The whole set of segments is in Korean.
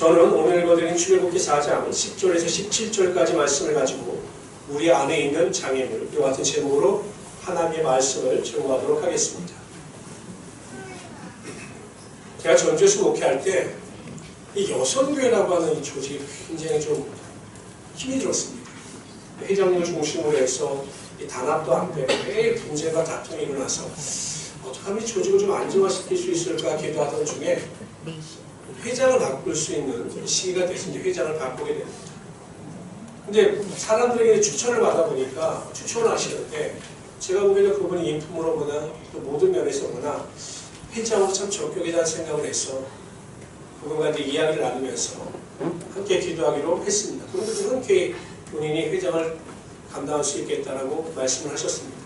저는 오늘 읽어드린 출애굽기 4장 10절에서 17절까지 말씀을 가지고 우리 안에 있는 장애물, 이와 같은 제목으로 하나님의 말씀을 증거하도록 하겠습니다. 제가 전주에서 목회할 때 이 여성교회라고 하는 이 조직이 굉장히 좀 힘이 들었습니다. 회장님을 중심으로 해서 이 단합도 안 되고 매일 분쟁과 다툼이 일어나서 어떻게 하면 이 조직을 좀 안정화시킬 수 있을까 기도하던 중에 회장을 바꿀 수 있는 시기가 돼서 이제 회장을 바꾸게 됩니다. 근데 사람들에게 추천을 받아보니까 추천을 하시는데 제가 보기에는 그분이 인품으로 보나 또 모든 면에서 보나 회장으로 참 적격이라는 생각을 해서 그분과 이제 이야기를 나누면서 함께 기도하기로 했습니다. 그런데 흔쾌히 본인이 회장을 감당할 수 있겠다라고 말씀을 하셨습니다.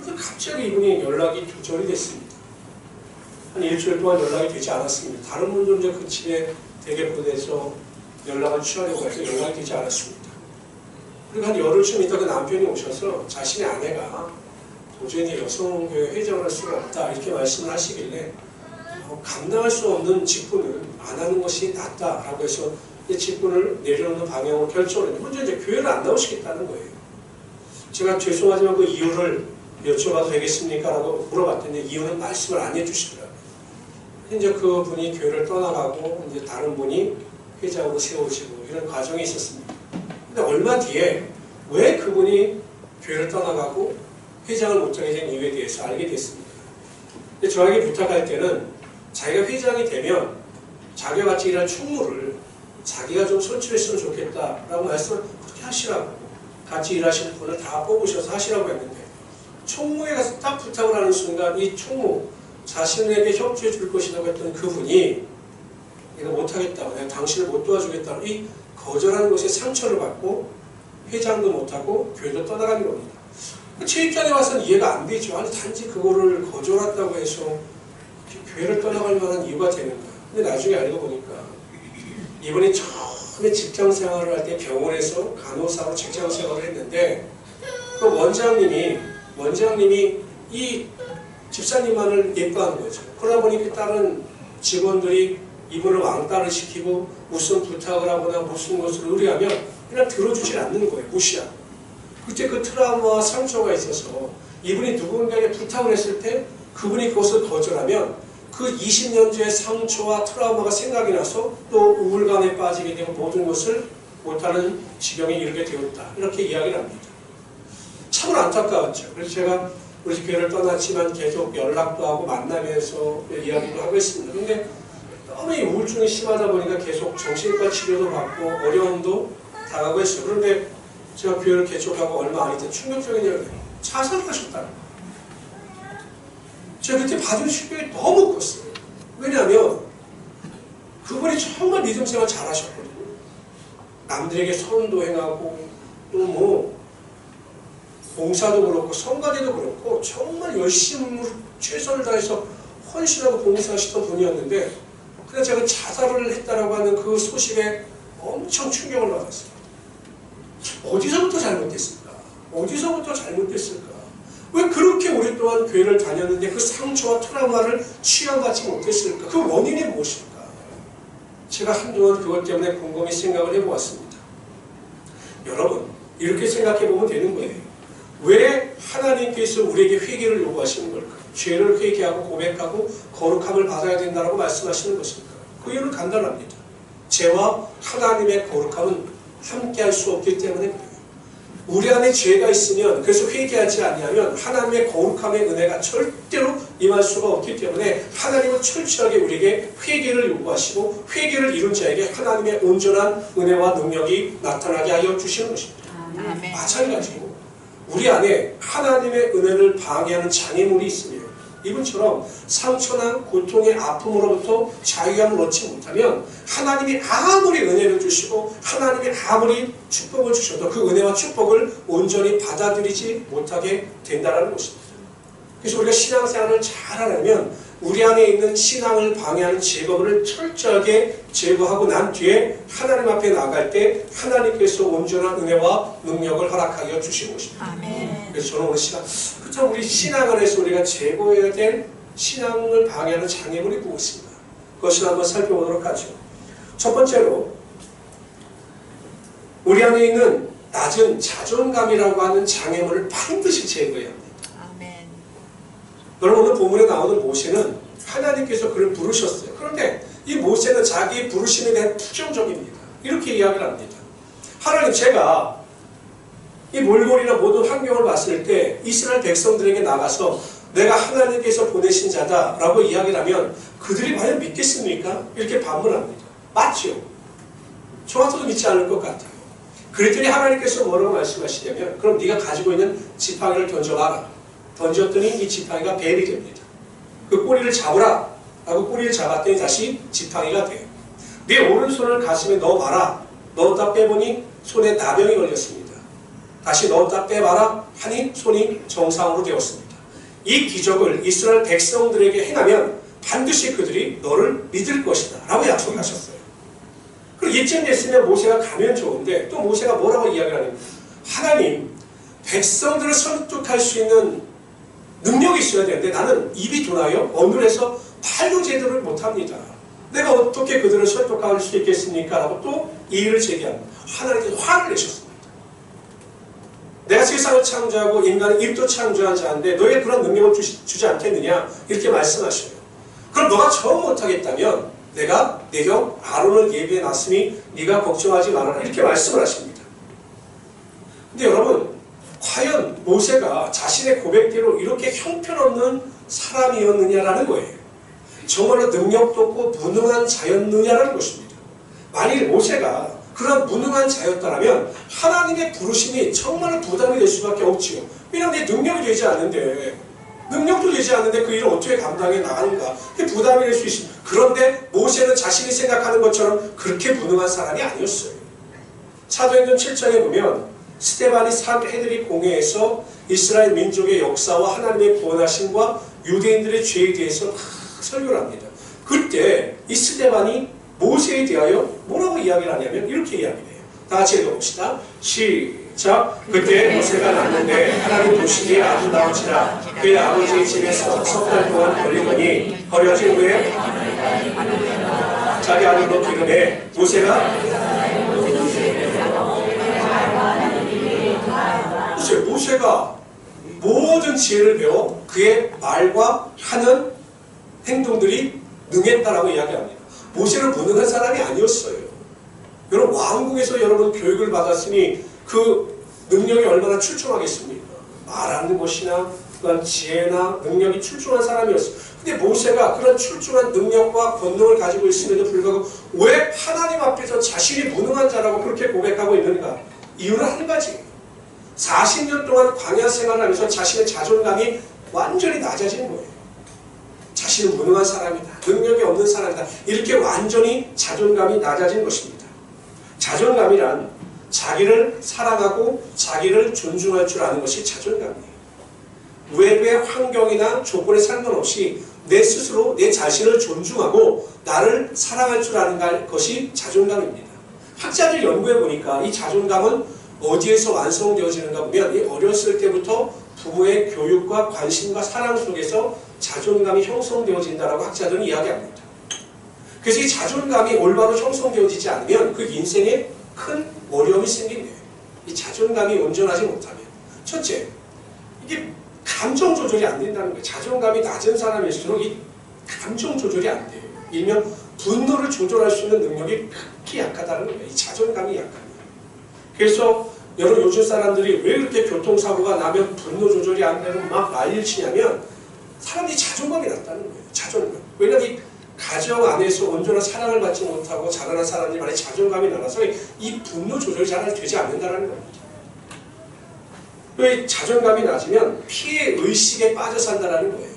그래서 갑자기 이분이 연락이 두절이 됐습니다. 한 일주일 동안 연락이 되지 않았습니다. 다른 분들은 이제 그 집에 댁에 보내서 연락을 취하려고 해서 연락이 되지 않았습니다. 그리고 한 열흘쯤 있다 그 남편이 오셔서 자신의 아내가 도저히 여성교회 회장을 할 수가 없다 이렇게 말씀을 하시길래 감당할 수 없는 직분은 안 하는 것이 낫다라고 해서 직분을 내려놓는 방향으로 결정을 했는데 먼저 이제 교회를 안 나오시겠다는 거예요. 제가 죄송하지만 그 이유를 여쭤봐도 되겠습니까? 라고 물어봤더니 이유는 말씀을 안 해주시더라고요. 이제 그 분이 교회를 떠나가고 이제 다른 분이 회장으로 세워지고 이런 과정이 있었습니다. 근데 얼마 뒤에 왜 그분이 교회를 떠나가고 회장을 못하게 된 이유에 대해서 알게 됐습니다. 근데 저에게 부탁할 때는 자기가 회장이 되면 자기와 같이 일할 총무를 자기가 좀 선출했으면 좋겠다라고 말씀을 그렇게 하시라고 같이 일하시는 분을 다 뽑으셔서 하시라고 했는데 총무에 가서 딱 부탁을 하는 순간 이 총무 자신에게 협조해 줄 것이라고 했던 그분이 내가 못하겠다고 내가 당신을 못 도와주겠다고 이 거절하는 것에 상처를 받고 회장도 못하고 교회도 떠나가는 겁니다. 제 입장에 와서는 이해가 안 되죠. 아니 단지 그거를 거절한다고 해서 교회를 떠나갈 만한 이유가 되는가. 근데 나중에 알고 보니까 이분이 처음에 직장 생활을 할 때 병원에서 간호사로 직장 생활을 했는데 그 원장님이 이 집사님만을 예뻐하는 거죠. 그러다 보니 다른 직원들이 이분을 왕따를 시키고 무슨 부탁을 하거나 무슨 것을 의뢰하면 그냥 들어주질 않는 거예요. 무시하고. 그때 그 트라우마와 상처가 있어서 이분이 누군가에게 부탁을 했을 때 그분이 그것을 거절하면 그 20년째 상처와 트라우마가 생각이 나서 또 우울감에 빠지게 되고 모든 것을 못하는 지경에 이르게 되었다. 이렇게 이야기를 합니다. 참으로 안타까웠죠. 그래서 제가 우리 교회를 떠났지만 계속 연락도 하고 만나면서 이야기도 하고 있습니다. 근데 너무 이 우울증이 심하다 보니까 계속 정신과 치료도 받고 어려움도 당하고 했어요. 그런데 제가 교회를 개척하고 얼마 안 있다 충격적인 이야기를 해요. 자살하셨다는 거예요. 제가 그때 받은 충격이 너무 컸어요. 왜냐하면 그분이 정말 믿음 생활 잘하셨거든요. 남들에게 선도 행하고 또 뭐 봉사도 그렇고 성가대도 그렇고 정말 열심히 최선을 다해서 헌신하고 봉사하시던 분이었는데 그냥 제가 자살을 했다라고 하는 그 소식에 엄청 충격을 받았어요. 어디서부터 잘못됐을까? 어디서부터 잘못됐을까? 왜 그렇게 오랫동안 교회를 다녔는데 그 상처와 트라우마를 치유받지 못했을까? 그 원인이 무엇일까? 제가 한동안 그것 때문에 곰곰이 생각을 해보았습니다. 여러분, 이렇게 생각해보면 되는 거예요. 왜 하나님께서 우리에게 회개를 요구하시는 걸까? 죄를 회개하고 고백하고 거룩함을 받아야 된다고 말씀하시는 것일까? 그 이유는 간단합니다. 죄와 하나님의 거룩함은 함께할 수 없기 때문에 그래요. 우리 안에 죄가 있으면 그래서 회개하지 아니하면 하나님의 거룩함의 은혜가 절대로 임할 수가 없기 때문에 하나님은 철저하게 우리에게 회개를 요구하시고 회개를 이룬 자에게 하나님의 온전한 은혜와 능력이 나타나게 하여 주시는 것입니다. 아멘. 마찬가지로 우리 안에 하나님의 은혜를 방해하는 장애물이 있으면 이분처럼 상처나 고통의 아픔으로부터 자유함을 얻지 못하면 하나님이 아무리 은혜를 주시고 하나님이 아무리 축복을 주셔도 그 은혜와 축복을 온전히 받아들이지 못하게 된다는 것입니다. 그래서 우리가 신앙생활을 잘하려면 우리 안에 있는 신앙을 방해하는 제거물을 철저하게 제거하고 난 뒤에 하나님 앞에 나갈 때 하나님께서 온전한 은혜와 능력을 허락하여 주시는 것입니다. 아멘. 그래서 저는 오늘 시간 그렇다면 우리 신앙 안에서 우리가 제거해야 될 신앙을 방해하는 장애물이 무엇인가? 그것을 한번 살펴보도록 하죠. 첫 번째로 우리 안에 있는 낮은 자존감이라고 하는 장애물을 반드시 제거해야 합니다. 아멘. 여러분 오늘 본문에 나오는 모세는 하나님께서 그를 부르셨어요. 그런데 이 모세는 자기의 부르심에 대한 부정적입니다. 이렇게 이야기를 합니다. 하나님, 제가 이 몰골이나 모든 환경을 봤을 때 이스라엘 백성들에게 나가서 내가 하나님께서 보내신 자다라고 이야기를 하면 그들이 과연 믿겠습니까? 이렇게 반문합니다. 맞죠? 저 같아도 믿지 않을 것 같아요. 그랬더니 하나님께서 뭐라고 말씀하시냐면 그럼 네가 가지고 있는 지팡이를 던져봐라. 던졌더니 이 지팡이가 뱀이 됩니다. 그 꼬리를 잡으라 라고 꼬리를 잡았더니 다시 지팡이가 돼요. 네 오른손을 가슴에 넣어봐라. 넣었다 빼보니 손에 나병이 걸렸습니다. 다시 넣었다 빼봐라 하니 손이 정상으로 되었습니다. 이 기적을 이스라엘 백성들에게 행하면 반드시 그들이 너를 믿을 것이다 라고 약속하셨어요. 그리고 이쯤 됐으면 모세가 가면 좋은데 또 모세가 뭐라고 이야기를 하냐면 하나님, 백성들을 설득할 수 있는 능력이 있어야 되는데 나는 입이 둔하여 어눌해서 말도 제대로 못합니다. 내가 어떻게 그들을 설득할 수 있겠습니까? 라고 또 이의를 제기합니다. 하나님께서 화를 내셨습니다. 내가 세상을 창조하고 인간의 입도 창조한 자인데 너에게 그런 능력을 주지 않겠느냐? 이렇게 말씀하셔요. 그럼 너가 처음 못하겠다면 내가 내 형 아론을 예비해 놨으니 네가 걱정하지 말아라. 이렇게 말씀을 하십니다. 근데 여러분, 과연 모세가 자신의 고백대로 이렇게 형편없는 사람이었느냐라는 거예요. 정말로 능력도 없고 무능한 자였느냐라는 것입니다. 만일 모세가 그런 무능한 자였다면 하나님의 부르심이 정말 부담이 될 수밖에 없지요. 왜냐하면 내 능력이 되지 않는데, 능력도 되지 않는데 그 일을 어떻게 감당해 나가는가, 그게 부담이 될 수 있습니다. 그런데 모세는 자신이 생각하는 것처럼 그렇게 무능한 사람이 아니었어요. 사도행전 7장에 보면 스데반이 산헤드린 공회에서 이스라엘 민족의 역사와 하나님의 구원하심과 유대인들의 죄에 대해서 막 설교를 합니다. 그때 이 스데반이 모세에 대하여 뭐라고 이야기를 하냐면 이렇게 이야기를 해요. 다 같이 읽어봅시다. 시작. 그때 모세가 났는데 하나님 도시기 아름다운지라 그의 아버지의 집에서 석 달 동안 걸리더니 버려진 후에 자기 아들로 기름해 모세가 모세가 모든 지혜를 배워 그의 말과 하는 행동들이 능했다라고 이야기합니다. 모세는 무능한 사람이 아니었어요. 여러분, 왕궁에서 여러분 교육을 받았으니 그 능력이 얼마나 출중하겠습니까? 말하는 것이나 그런 지혜나 능력이 출중한 사람이었어요. 근데 모세가 그런 출중한 능력과 권능을 가지고 있음에도 불구하고 왜 하나님 앞에서 자신이 무능한 자라고 그렇게 고백하고 있는가? 이유는 한 가지. 40년 동안 광야 생활을 하면서 자신의 자존감이 완전히 낮아진 거예요. 자신은 무능한 사람이다. 능력이 없는 사람이다. 이렇게 완전히 자존감이 낮아진 것입니다. 자존감이란 자기를 사랑하고 자기를 존중할 줄 아는 것이 자존감이에요. 외부의 환경이나 조건에 상관없이 내 스스로 내 자신을 존중하고 나를 사랑할 줄 아는 것이 자존감입니다. 학자들 연구해 보니까 이 자존감은 어디에서 완성되어지는가 보면 이 어렸을 때부터 부모의 교육과 관심과 사랑 속에서 자존감이 형성되어진다라고 학자들은 이야기합니다. 그래서 이 자존감이 올바로 형성되어지지 않으면 그 인생에 큰 어려움이 생긴대요. 이 자존감이 온전하지 못하면. 첫째, 이게 감정 조절이 안 된다는 거예요. 자존감이 낮은 사람일수록 이 감정 조절이 안 돼요. 일명 분노를 조절할 수 있는 능력이 극히 약하다는 거예요. 이 자존감이 약한 거예요. 그래서 여러분 요즘 사람들이 왜 그렇게 교통사고가 나면 분노 조절이 안 되고 막 난리를 치냐면 사람들이 자존감이 낮다는 거예요. 자존감. 왜냐하면 이 가정 안에서 온전한 사랑을 받지 못하고 자라난 사람들이 많이 자존감이 낮아서 이 분노 조절이 잘 되지 않는다는 겁니다. 왜 자존감이 낮으면 피해 의식에 빠져 산다는 거예요.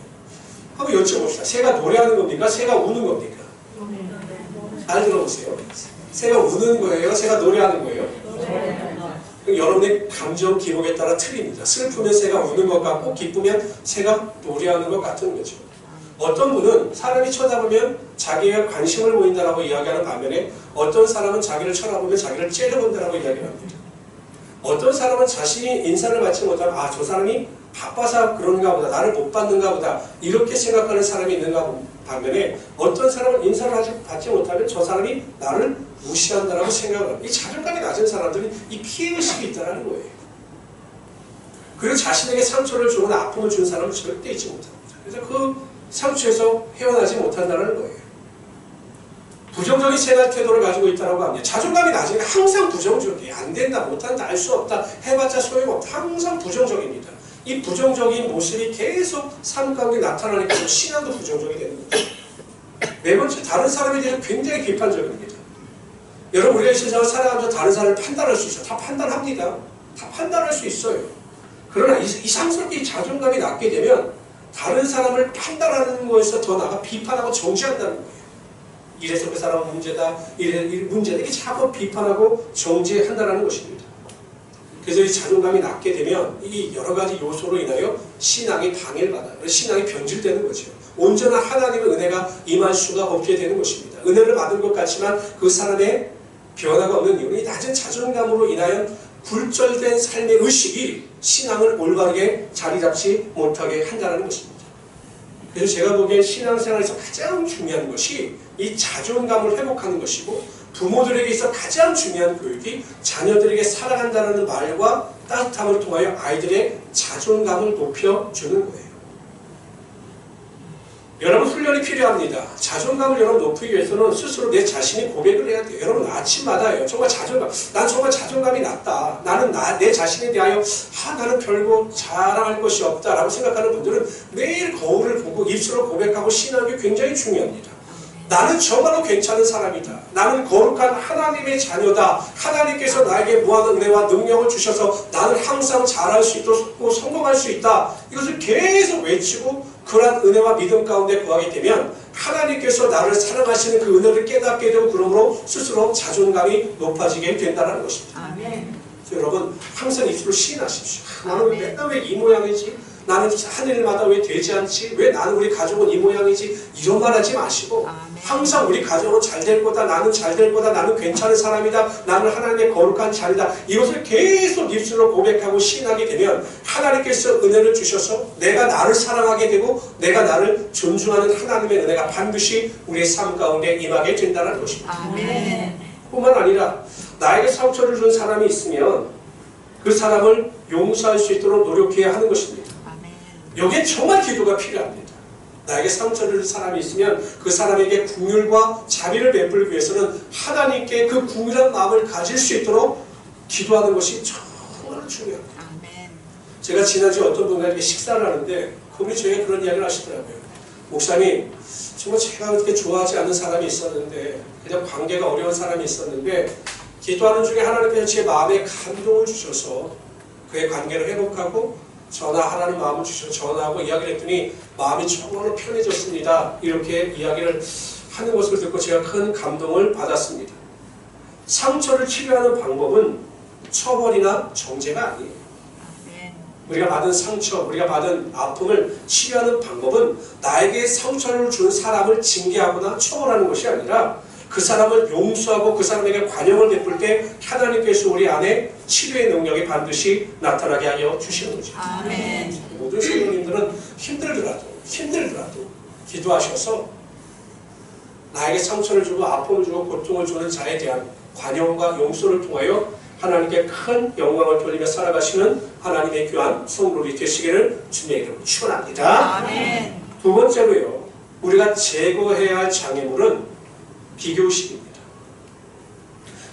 한번 여쭤봅시다. 새가 노래하는 겁니까? 새가 우는 겁니까? 잘 들어보세요. 새가 우는 거예요? 새가 노래하는 거예요? 여러분의 감정 기복에 따라 틀립니다. 슬프면 새가 우는 것 같고 기쁘면 새가 노래하는 것 같은 거죠. 어떤 분은 사람이 쳐다보면 자기가 관심을 보인다라고 이야기하는 반면에 어떤 사람은 자기를 쳐다보면 자기를 째려본다라고 이야기합니다. 어떤 사람은 자신이 인사를 받지 못하면 아, 저 사람이 바빠서 그런가 보다, 나를 못 받는가 보다 이렇게 생각하는 사람이 있는가 반면에 어떤 사람은 인사를 받지 못하면 저 사람이 나를 무시한다라고 생각을 합니다. 이 자존감이 낮은 사람들은 이 피해의식이 있다는 거예요. 그리고 자신에게 상처를 주거나 아픔을 준 사람은 절대 잊지 못합니다. 그래서 그 상처에서 헤어나지 못한다는 거예요. 부정적인 생활 태도를 가지고 있다고 합니다. 자존감이 낮으니까 항상 부정적이에요. 안 된다, 못한다, 알 수 없다, 해봤자 소용없다. 항상 부정적입니다. 이 부정적인 모습이 계속 삶 가운데 나타나니까 신앙도 부정적이 되는 거죠. 네 번째, 다른 사람에 대해서 굉장히 비판적입니다. 여러분, 우리가 이 세상을 살아가면서 다른 사람을 판단할 수 있어요. 다 판단합니다. 다 판단할 수 있어요. 그러나 이상스럽게 이 자존감이 낮게 되면 다른 사람을 판단하는 것에서 더 나아가 비판하고 정죄한다는 거예요. 이래서 그 사람은 문제다, 이래 문제다, 이게 자꾸 비판하고 정죄한다는 것입니다. 그래서 이 자존감이 낮게 되면 이 여러 가지 요소로 인하여 신앙이 방해를 받아요. 신앙이 변질되는 거죠. 온전한 하나님의 은혜가 임할 수가 없게 되는 것입니다. 은혜를 받은 것 같지만 그 사람의 변화가 없는 이유는 이 낮은 자존감으로 인하여 굴절된 삶의 의식이 신앙을 올바르게 자리 잡지 못하게 한다는 것입니다. 그래서 제가 보기엔 신앙생활에서 가장 중요한 것이 이 자존감을 회복하는 것이고, 부모들에게 있어 가장 중요한 교육이 자녀들에게 사랑한다는 말과 따뜻함을 통하여 아이들의 자존감을 높여주는 거예요. 여러분, 훈련이 필요합니다. 자존감을 여러분 높이기 위해서는 스스로 내 자신이 고백을 해야 돼요. 여러분, 아침마다요. 정말 자존감, 난 정말 자존감이 낮다. 나는 내 자신에 대하여 나는 별거 자랑할 것이 없다라고 생각하는 분들은 매일 거울을 보고 입술로 고백하고 신앙이 굉장히 중요합니다. 나는 정말로 괜찮은 사람이다. 나는 거룩한 하나님의 자녀다. 하나님께서 나에게 무한한 은혜와 능력을 주셔서 나는 항상 잘할 수 있고 성공할 수 있다. 이것을 계속 외치고 그러한 은혜와 믿음 가운데 거하게 되면 하나님께서 나를 사랑하시는 그 은혜를 깨닫게 되고, 그러므로 스스로 자존감이 높아지게 된다는 것입니다. 아멘. 여러분, 항상 입술로 시인하십시오. 나는 맨날 왜 이 모양이지? 나는 하늘마다 왜 되지 않지? 왜 나는 우리 가족은 이 모양이지? 이런 말 하지 마시고 항상 우리 가족은 잘 될 거다, 나는 잘 될 거다, 나는 괜찮은 사람이다, 나는 하나님의 거룩한 자리다. 이것을 계속 입술로 고백하고 시인하게 되면 하나님께서 은혜를 주셔서 내가 나를 사랑하게 되고 내가 나를 존중하는 하나님의 은혜가 반드시 우리의 삶 가운데 임하게 된다는 것입니다. 아멘. 뿐만 아니라 나에게 상처를 준 사람이 있으면 그 사람을 용서할 수 있도록 노력해야 하는 것입니다. 여기에 정말 기도가 필요합니다. 나에게 상처를 준 사람이 있으면 그 사람에게 긍휼과 자비를 베풀기 위해서는 하나님께 그 긍휼한 마음을 가질 수 있도록 기도하는 것이 정말 중요합니다. 제가 지난주에 어떤 분과 이렇게 식사를 하는데 그분이 저에게 그런 이야기를 하시더라고요. 목사님, 정말 제가 그렇게 좋아하지 않는 사람이 있었는데, 그냥 관계가 어려운 사람이 있었는데 기도하는 중에 하나님께서 제 마음에 감동을 주셔서 그의 관계를 회복하고 전화하라는 마음을 주셔서 전화하고 이야기를 했더니 마음이 정말로 편해졌습니다. 이렇게 이야기를 하는 것을 듣고 제가 큰 감동을 받았습니다. 상처를 치료하는 방법은 처벌이나 정죄가 아니에요. 우리가 받은 상처, 우리가 받은 아픔을 치료하는 방법은 나에게 상처를 준 사람을 징계하거나 처벌하는 것이 아니라 그 사람을 용서하고 그 사람에게 관용을 베풀 때 하나님께서 우리 안에 치료의 능력이 반드시 나타나게 하여 주시는 거죠. 아멘. 모든 성도님들은 힘들더라도 기도하셔서 나에게 상처를 주고 아픔을 주고 고통을 주는 자에 대한 관용과 용서를 통하여 하나님께 큰 영광을 돌리며 살아가시는 하나님의 귀한 성도들이 되시기를 주님의 이름으로 축원합니다. 아멘. 두 번째로요, 우리가 제거해야 할 장애물은 비교의식입니다.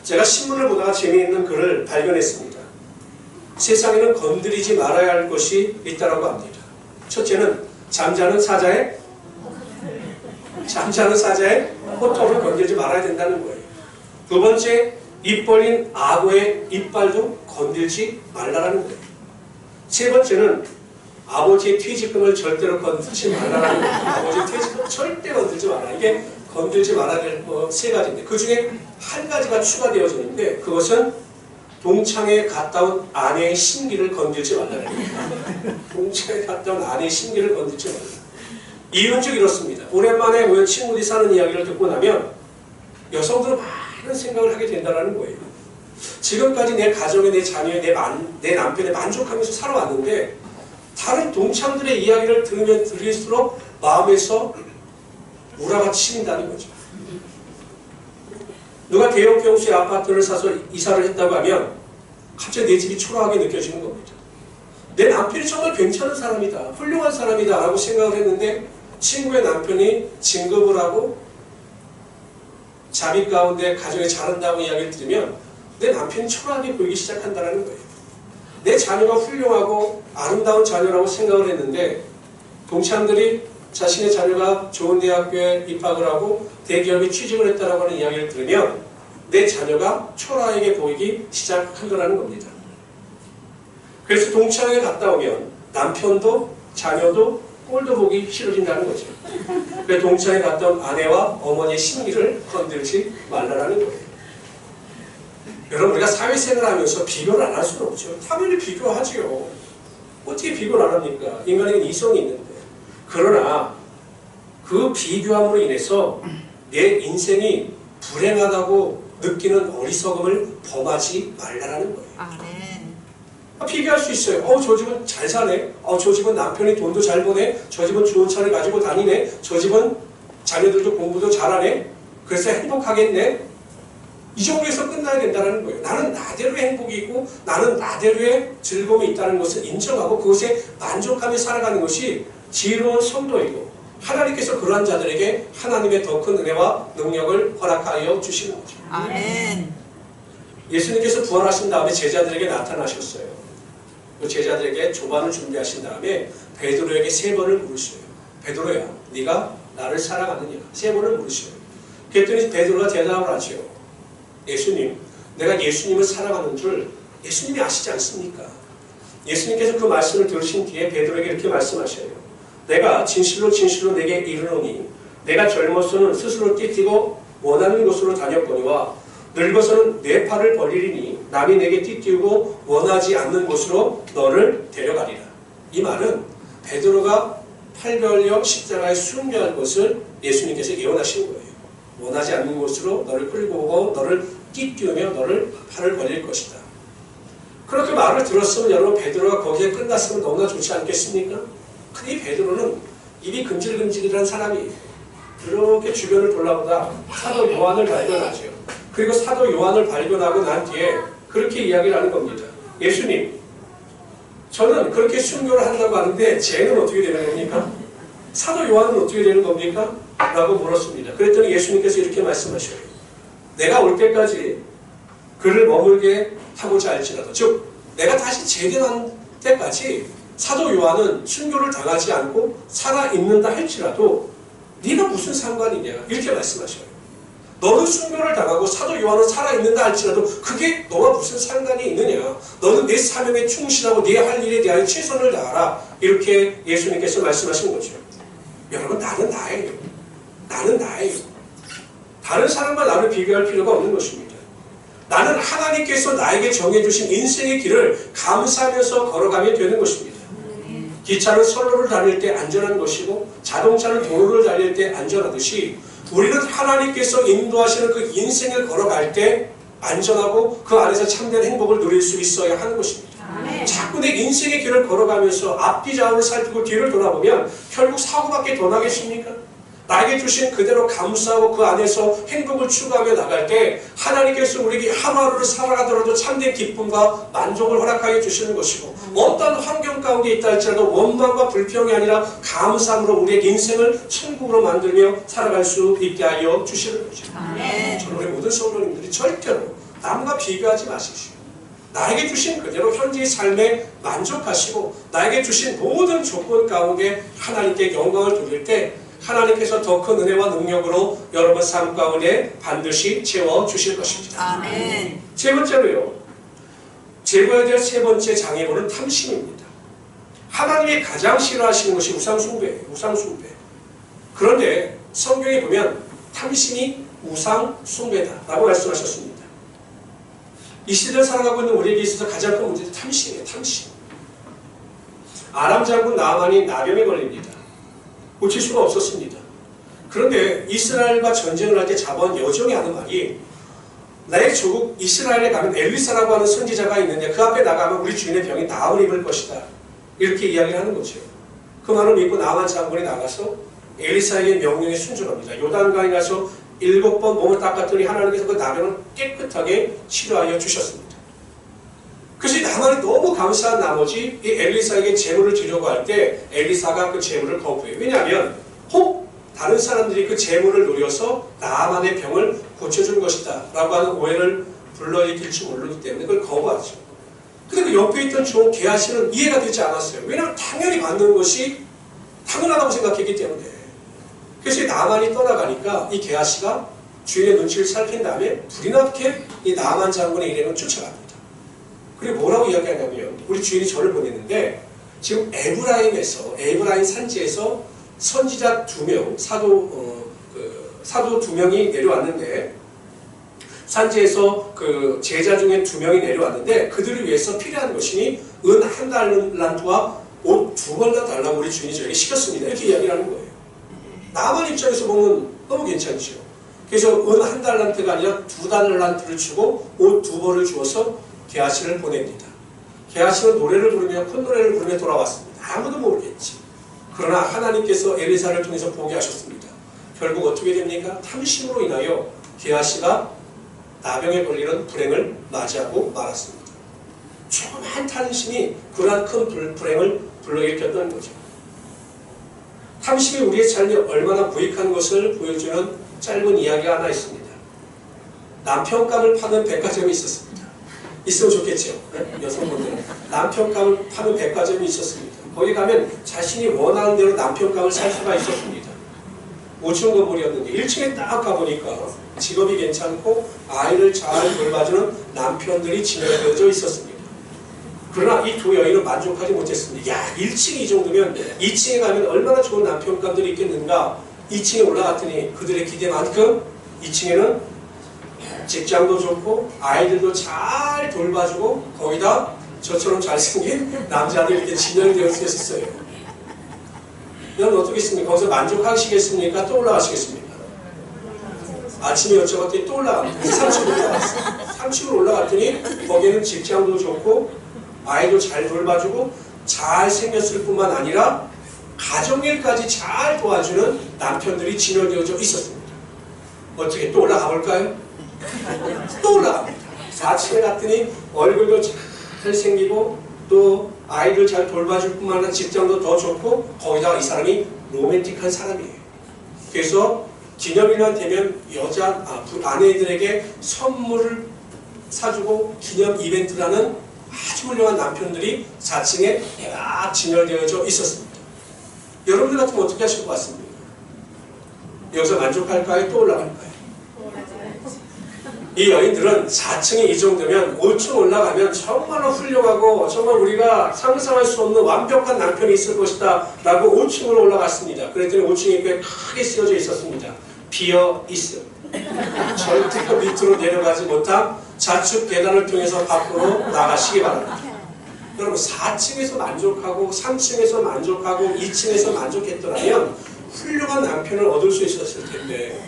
제가 신문을 보다가 재미있는 글을 발견했습니다. 세상에는 건드리지 말아야 할 것이 있다고 합니다. 첫째는 잠자는 사자의 호통을 건드리지 말아야 된다는 거예요. 두 번째, 입 벌린 악어의 이빨도 건들지 말라는 거예요. 세 번째는 아버지의 퇴직금을 절대로 건들지 말라는 거예요. 아버지의 퇴직금 절대 건들지 말라. 이게 건들지 말아야 될 세 가지인데 그 중에 한 가지가 추가되어져 있는데 그것은 동창에 갔다 온 아내의 신기를 건들지 말라는 거예요. 동창에 갔다 온 아내의 신기를 건들지 말라. 이유는 즉 이렇습니다. 오랜만에 모여 친구들이 사는 이야기를 듣고 나면 여성들은 많은 생각을 하게 된다는 거예요. 지금까지 내 가정에, 내 자녀에, 내 남편에 만족하면서 살아왔는데 다른 동창들의 이야기를 들으면 들을수록 마음에서 우라가 치민다는 거죠. 누가 대형 평수의 아파트를 사서 이사를 했다고 하면 갑자기 내 집이 초라하게 느껴지는 겁니다. 내 남편이 정말 괜찮은 사람이다, 훌륭한 사람이다 라고 생각을 했는데 친구의 남편이 진급을 하고 자비 가운데 가정에 잘한다고 이야기를 들으면 내 남편이 초라하게 보이기 시작한다는 거예요. 내 자녀가 훌륭하고 아름다운 자녀라고 생각을 했는데 동창들이 자신의 자녀가 좋은 대학교에 입학을 하고 대기업에 취직을 했다라고 하는 이야기를 들으면 내 자녀가 초라하게 보이기 시작한다는 겁니다. 그래서 동창회에 갔다 오면 남편도 자녀도 꼴도 보기 싫어진다는 거죠. 그래서 동창회에 갔다 온 아내와 어머니의 심기를 건들지 말라라는 거예요. 여러분, 우리가 사회생활을 하면서 비교를 안 할 수는 없죠. 당연히 비교하지요. 어떻게 비교를 안 합니까? 인간에게는 이성이 있는데. 그러나 그 비교함으로 인해서 내 인생이 불행하다고 느끼는 어리석음을 범하지 말라라는 거예요. 비교할 수 있어요. 저 집은 잘 사네. 저 집은 남편이 돈도 잘 버네. 저 집은 좋은 차를 가지고 다니네. 저 집은 자녀들도 공부도 잘하네. 그래서 행복하겠네. 이 정도에서 끝나야 된다는 거예요. 나는 나대로의 행복이 있고 나는 나대로의 즐거움이 있다는 것을 인정하고 그것에 만족하며 살아가는 것이 지혜로운 성도이고 하나님께서 그러한 자들에게 하나님의 더 큰 은혜와 능력을 허락하여 주시는 거죠. 아멘. 예수님께서 부활하신 다음에 제자들에게 나타나셨어요. 그 제자들에게 조반을 준비하신 다음에 베드로에게 3번을 물으셔요. 베드로야, 네가 나를 사랑하느냐? 3번을 물으셔요. 그랬더니 베드로가 대답을 하죠. 예수님, 내가 예수님을 사랑하는 줄 예수님이 아시지 않습니까? 예수님께서 그 말씀을 들으신 뒤에 베드로에게 이렇게 말씀하셔요. 내가 진실로 진실로 내게 이르노니 내가 젊어서는 스스로 띠뛰고 원하는 곳으로 다녔거니와 늙어서는 내 팔을 벌리리니 남이 내게 띠띠우고 원하지 않는 곳으로 너를 데려가리라. 이 말은 베드로가 팔 벌려 십자가에 순교할 것을 예수님께서 예언하신 거예요. 원하지 않는 곳으로 너를 끌고 오고 너를 띠띠우며 너를 팔을 벌릴 것이다. 그렇게 말을 들었으면 여러분 베드로가 거기에 끝났으면 너무나 좋지 않겠습니까? 근데 이 베드로는 입이 금질금질이라는 사람이 그렇게 주변을 돌아보다 사도 요한을 발견하죠. 그리고 사도 요한을 발견하고 난 뒤에 그렇게 이야기를 하는 겁니다. 예수님, 저는 그렇게 순교를 한다고 하는데 쟤는 어떻게 되는 겁니까? 사도 요한은 어떻게 되는 겁니까? 라고 물었습니다. 그랬더니 예수님께서 이렇게 말씀하셔요. 내가 올 때까지 그를 머물게 하고자 할지라도, 즉 내가 다시 재림한 때까지 사도 요한은 순교를 당하지 않고 살아있는다 할지라도 네가 무슨 상관이냐 이렇게 말씀하셔요. 너는 순교를 당하고 사도 요한은 살아있는다 할지라도 그게 너와 무슨 상관이 있느냐. 너는 내 사명에 충실하고 네 할 일에 대하여 최선을 다하라. 이렇게 예수님께서 말씀하신 거죠. 여러분, 나는 나예요. 나는 나예요. 다른 사람과 나를 비교할 필요가 없는 것입니다. 나는 하나님께서 나에게 정해주신 인생의 길을 감사하면서 걸어가면 되는 것입니다. 기차는 선로를 다닐 때 안전한 것이고 자동차는 도로를 달릴 때 안전하듯이 우리는 하나님께서 인도하시는 그 인생을 걸어갈 때 안전하고 그 안에서 참된 행복을 누릴 수 있어야 하는 것입니다. 자꾸 내 인생의 길을 걸어가면서 앞뒤 좌우를 살피고 뒤를 돌아보면 결국 사고밖에 더 나겠습니까? 나에게 주신 그대로 감사하고 그 안에서 행복을 추구하며 나갈 때 하나님께서 우리에게 하루하루를 살아가더라도 참된 기쁨과 만족을 허락하여 주시는 것이고 어떤 환경 가운데 있다 할지라도 원망과 불평이 아니라 감사함으로 우리의 인생을 천국으로 만들며 살아갈 수 있게 하여 주시는 거죠. 저는 우리 모든 성도님들이 절대로 남과 비교하지 마십시오. 나에게 주신 그대로 현재의 삶에 만족하시고 나에게 주신 모든 조건 가운데 하나님께 영광을 돌릴 때 하나님께서 더 큰 은혜와 능력으로 여러분 삶 가운데 반드시 채워주실 것입니다. 아멘. 세 번째로요. 제거해야 될 세 번째 장애물은 탐심입니다. 하나님이 가장 싫어하시는 것이 우상숭배예요. 우상숭배. 그런데 성경에 보면 탐심이 우상숭배다라고 말씀하셨습니다. 이 시대를 살아가고 있는 우리에게 있어서 가장 큰 문제는 탐심이에요. 탐심. 아람 장군 나아만이 나병에 걸립니다. 고칠 수가 없었습니다. 그런데 이스라엘과 전쟁을 할 때 잡아온 여종이 하는 말이 나의 조국 이스라엘에 가면 엘리사라고 하는 선지자가 있는데 그 앞에 나가면 우리 주인의 병이 나음을 입을 것이다. 이렇게 이야기를 하는 거죠. 그 말을 믿고 나만 장군이 나가서 엘리사에게 명령에 순종합니다. 요단강에 가서 7번 몸을 닦았더니 하나님께서 그 나병을 깨끗하게 치료하여 주셨습니다. 그래서 나만이 너무 감사한 나머지 이 엘리사에게 제물을 드리려고 할 때 엘리사가 그 제물을 거부해요. 왜냐하면 혹 다른 사람들이 그 제물을 노려서 나만의 병을 고쳐준 것이다 라고 하는 오해를 불러일으킬지 모르기 때문에 그걸 거부하죠. 근데 그 옆에 있던 종 게하시는 이해가 되지 않았어요. 왜냐하면 당연히 받는 것이 당연하다고 생각했기 때문에. 그래서 나만이 떠나가니까 이 게하시가 주인의 눈치를 살핀 다음에 불이 나게 이 나만 장군의 일행을 쫓아갑니다. 그리고 뭐라고 이야기하냐면 우리 주인이 저를 보냈는데 지금 에브라임 산지에서 선지자 2명, 사도 2명이 내려왔는데 산지에서 그 제자 중에 2명이 내려왔는데 그들을 위해서 필요한 것이니 은 1달란트와 옷 2벌나 달라고 우리 주인이 저에게 시켰습니다. 이렇게 이야기를 하는 거예요. 나만 입장에서 보면 너무 괜찮죠. 그래서 은 1달란트가 아니라 2달란트를 주고 옷 2벌을 주어서 게하시를 보냅니다. 게하시는 노래를 부르며 콧노래를 부르며 돌아왔습니다. 아무도 모르겠지. 그러나 하나님께서 엘리사를 통해서 보게 하셨습니다. 결국 어떻게 됩니까? 탐심으로 인하여 게하시가 나병에 걸리는 불행을 맞이하고 말았습니다. 조그만 탐심이 그러한 큰 불행을 불러일으켰던 거죠. 탐심이 우리의 삶에 얼마나 무익한 것을 보여주는 짧은 이야기가 하나 있습니다. 남편감을 파는 백화점이 있었습니다. 있으면 좋겠죠. 네? 여성분들은 남편감을 파는 백화점이 있었습니다. 거기 가면 자신이 원하는 대로 남편감을 살 수가 있었습니다. 5층 건물이었는데 1층에 딱 가보니까 직업이 괜찮고 아이를 잘 돌봐주는 남편들이 지내려져 있었습니다. 그러나 이 두 여인은 만족하지 못했습니다. 야, 1층이 이 정도면 2층에 가면 얼마나 좋은 남편감들이 있겠는가. 2층에 올라갔더니 그들의 기대만큼 2층에는 직장도 좋고 아이들도 잘 돌봐주고 거기다 저처럼 잘생긴 남자들이 이렇게 진열이 되어 있었어요. 여러분 어떻겠습니까? 거기서 만족하시겠습니까? 또 올라가시겠습니까? 아침에 여쭤봤더니 또 올라갑니다. 3층으로 올라갔어요. 3층으로 올라갔더니 거기는 직장도 좋고 아이도 잘 돌봐주고 잘 생겼을 뿐만 아니라 가정일까지 잘 도와주는 남편들이 진열되어져 있었습니다. 어떻게 또 올라가 볼까요? 또 올라갑니다. 4층에 갔더니 얼굴도 잘 생기고 또 아이들 잘 돌봐줄 뿐만 아니라 직장도 더 좋고 거기다가 이 사람이 로맨틱한 사람이에요. 그래서 기념일만 되면 아내들에게 선물을 사주고 기념 이벤트를 하는 아주 훌륭한 남편들이 4층에 딱 진열되어져 있었습니다. 여러분들 같으면 어떻게 하실 것 같습니까? 여기서 만족할까요? 또 올라갈까요? 이 여인들은 4층이 이 정도면 5층 올라가면 정말로 훌륭하고 정말 우리가 상상할 수 없는 완벽한 남편이 있을 것이다 라고 5층으로 올라갔습니다. 그랬더니 5층에 꽤 크게 쓰여져 있었습니다. 비어 있음. 절대 그 밑으로 내려가지 못한 좌측 계단을 통해서 밖으로 나가시기 바랍니다. 여러분 4층에서 만족하고 3층에서 만족하고 2층에서 만족했더라면 훌륭한 남편을 얻을 수 있었을 텐데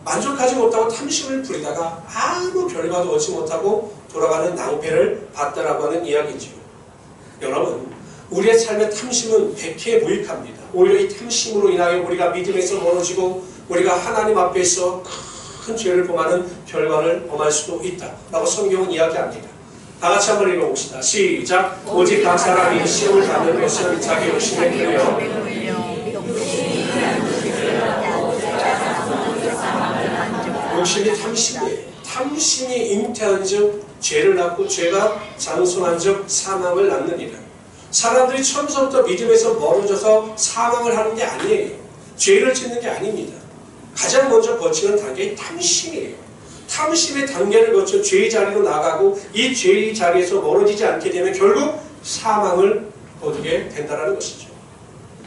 만족하지 못하고 탐심을 부리다가 아무 결과도 얻지 못하고 돌아가는 낭패를 봤다라고 하는 이야기죠. 여러분 우리의 삶의 탐심은 백해 무익합니다. 오히려 이 탐심으로 인하여 우리가 믿음에서 멀어지고 우리가 하나님 앞에서 큰 죄를 범하는 결과를 범할 수도 있다라고 성경은 이야기합니다. 다 같이 한번 읽어봅시다. 시작. 오직 각 사람이 시험을 받는 것은 자기 욕심에 끌려 욕심이 탐심이에요. 탐심이 잉태한 즉 죄를 낳고 죄가 장성한 즉 사망을 낳느니라. 사람들이 처음부터 믿음에서 멀어져서 사망을 하는 게 아니에요. 죄를 짓는 게 아닙니다. 가장 먼저 거치는 단계의 탐심이에요. 탐심의 단계를 거쳐 죄의 자리로 나가고 이 죄의 자리에서 멀어지지 않게 되면 결국 사망을 거두게 된다는 것이죠.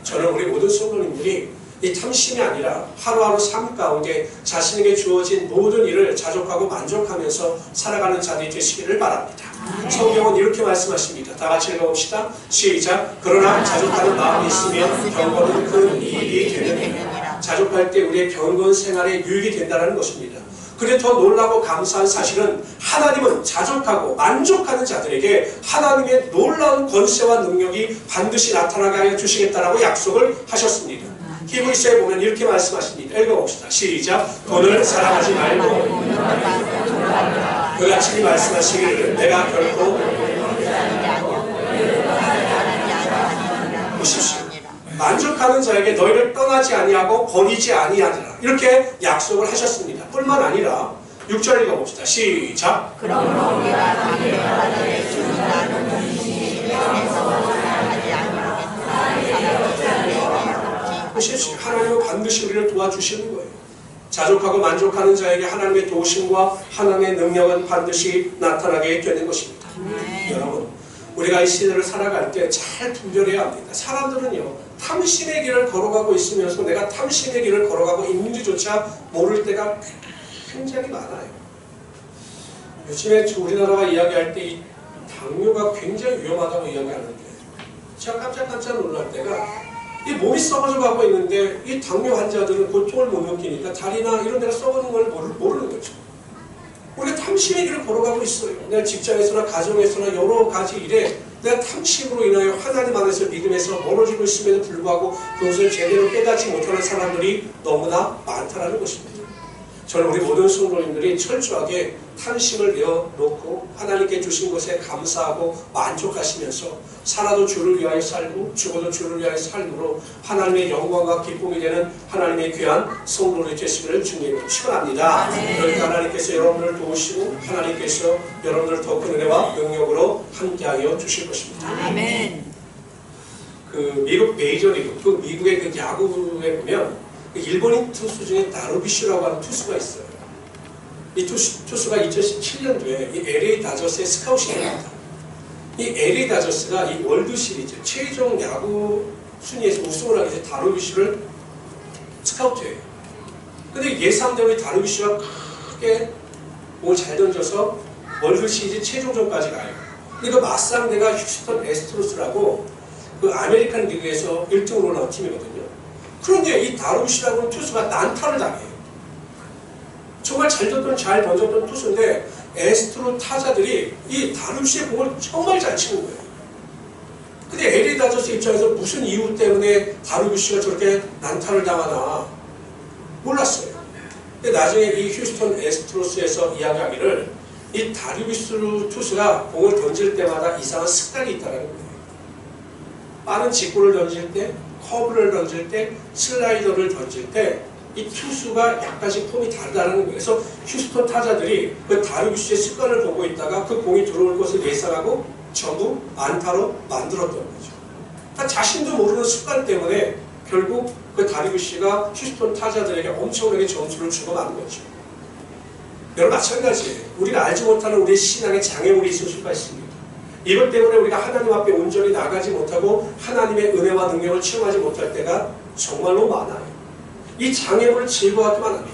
저는 우리 모든 성도님들이 이 탐심이 아니라 하루하루 삶 가운데 자신에게 주어진 모든 일을 자족하고 만족하면서 살아가는 자들이 되시기를 바랍니다. 성경은 이렇게 말씀하십니다. 다 같이 읽어봅시다. 시작. 그러나 자족하는 마음이 있으면 경건은 큰 이익이 되느니라. 자족할 때 우리의 경건 생활에 유익이 된다는 것입니다. 그래 더 놀라고 감사한 사실은 하나님은 자족하고 만족하는 자들에게 하나님의 놀라운 권세와 능력이 반드시 나타나게 하여 주시겠다라고 약속을 하셨습니다. 히브리서에 보면 이렇게 말씀하십니다. 읽어봅시다. 시작. 돈을 사랑하지 말고 그가 친히 말씀하시기를 내가 결코 보십시오. 만족하는 자에게 너희를 떠나지 아니하고 버리지 아니하리라. 이렇게 약속을 하셨습니다. 뿐만 아니라 6절 읽어봅시다. 시작. 그러므로 우리가 담대히 하나님의 주는 나는 분이시니 영에서 하지 않으겠다. 보십시오. 하나님은 반드시 우리를 도와주시는 거예요. 자족하고 만족하는 자에게 하나님의 도우심과 하나님의 능력은 반드시 나타나게 되는 것입니다. 여러분, 우리가 이 시대를 살아갈 때 잘 분별해야 합니다. 사람들은요, 탐심의 길을 걸어가고 있으면서 내가 탐심의 길을 걸어가고 있는지조차 모를 때가 굉장히 많아요. 요즘에 우리나라가 이야기할 때 이 당뇨가 굉장히 위험하다고 이야기하는데 제가 깜짝깜짝 놀랄 때가 이 몸이 썩어져 가고 있는데 이 당뇨 환자들은 고통을 못 느끼니까 다리나 이런 데가 썩어는 걸 모르는 거죠. 우리가 탐심의 길을 걸어가고 있어요. 내가 직장에서나 가정에서나 여러 가지 일에 내가 탐심으로 인하여 하나님 안에서 믿음에서 멀어지고 있음에도 불구하고 그것을 제대로 깨닫지 못하는 사람들이 너무나 많다는 것입니다. 저는 우리 모든 성도님들이 철저하게 탐심을 내어놓고 하나님께 주신 것에 감사하고 만족하시면서 살아도 주를 위하여 살고 죽어도 주를 위하여 삶으로 하나님의 영광과 기쁨이 되는 하나님의 귀한 성도들이 되시기를 주님으로 축원합니다. 그러니까 하나님께서 여러분을 도우시고 하나님께서 여러분을 더 큰 은혜와 능력으로 함께하여 주실 것입니다. 아멘. 그 미국 메이저리그, 그 미국의 그 야구에 보면 일본인 투수 중에 다루비슈라고 하는 투수가 있어요. 이 투수가 2017년도에 이 LA 다저스의 스카웃이 됩니다. 이 LA 다저스가 이 월드 시리즈 최종 야구 순위에서 우승을 하기 위해 다루비슈를 스카우트해요. 근데 예상대로 이 다루비슈가 크게 공을 잘 던져서 월드 시리즈 최종전까지 가요. 근데 그 맞상대가 휴스턴 애스트로스라고 그 아메리칸 리그에서 1등으로 나온 팀이거든요. 그런데 이 다루비슈라는 투수가 난타를 당해요. 정말 잘 던졌던 투수인데 애스트로 타자들이 이 다루비슈의 공을 정말 잘 치는 거예요. 근데 LA 다저스 입장에서 무슨 이유 때문에 다루비슈가 저렇게 난타를 당하나 몰랐어요. 근데 나중에 이 휴스턴 애스트로스에서 이야기하기를 이 다루비슈 투수가 공을 던질 때마다 이상한 습관이 있다는 거예요. 빠른 직구를 던질 때, 커브를 던질 때, 슬라이더를 던질 때 이 투수가 약간씩 폼이 다르다는 거예요. 그래서 휴스턴 타자들이 그 다루비슈의 습관을 보고 있다가 그 공이 들어올 것을 예상하고 전부 안타로 만들었던 거죠. 그러니까 자신도 모르는 습관 때문에 결국 그 다루비슈가 휴스턴 타자들에게 엄청나게 점수를 주고 마는 거죠. 여러분 마찬가지예요. 우리가 알지 못하는 우리의 신앙의 장애물이 있을 수가 있습니다. 이것 때문에 우리가 하나님 앞에 온전히 나가지 못하고 하나님의 은혜와 능력을 체험하지 못할 때가 정말로 많아요. 이 장애물을 제거하기만 하면,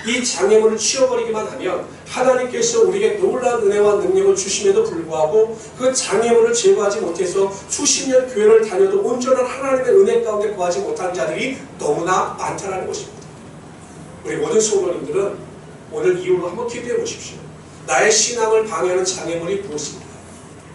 이 장애물을 치워버리기만 하면 하나님께서 우리에게 놀라운 은혜와 능력을 주심에도 불구하고 그 장애물을 제거하지 못해서 수십 년 교회를 다녀도 온전한 하나님의 은혜 가운데 거하지 못한 자들이 너무나 많다는 것입니다. 우리 모든 성도님들은 오늘 이후로 한번 기도해 보십시오. 나의 신앙을 방해하는 장애물이 무엇입니까?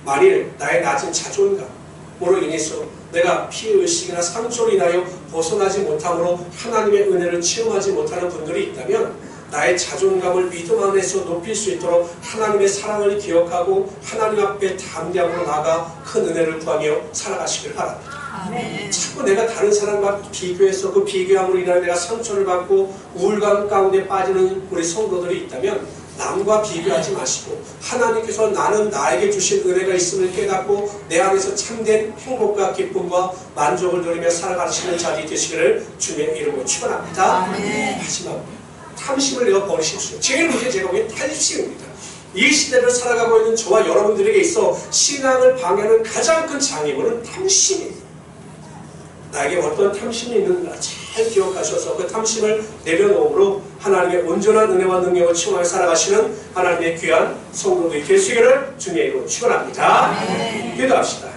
만일 나의 낮은 자존감으로 인해서 내가 피의식이나 상처로 인하여 벗어나지 못함으로 하나님의 은혜를 체험하지 못하는 분들이 있다면 나의 자존감을 믿음 안에서 높일 수 있도록 하나님의 사랑을 기억하고 하나님 앞에 담대함으로 나아가 큰 은혜를 구하며 살아가시길 바랍니다. 아멘. 자꾸 내가 다른 사람과 비교해서 그 비교함으로 인하여 내가 상처를 받고 우울감 가운데 빠지는 우리 성도들이 있다면 남과 비교하지 마시고 하나님께서 나는 나에게 주신 은혜가 있음을 깨닫고 내 안에서 참된 행복과 기쁨과 만족을 누리며 살아가시는 자리 되시기를 주님의 이름으로 축원합니다. 마지막으로 탐심을 내어 버리십시오. 제일 문제 제가 보기엔 탐심입니다. 이 시대를 살아가고 있는 저와 여러분들에게 있어 신앙을 방해하는 가장 큰 장애물은 탐심입니다. 나에게 어떤 탐심이 있는가 잘 기억하셔서 그 탐심을 내려놓음으로 하나님의 온전한 은혜와 능력을 체험하며 살아가시는 하나님의 귀한 성도들이 되시기를 주님의 이름으로 축원합니다. 기도합시다.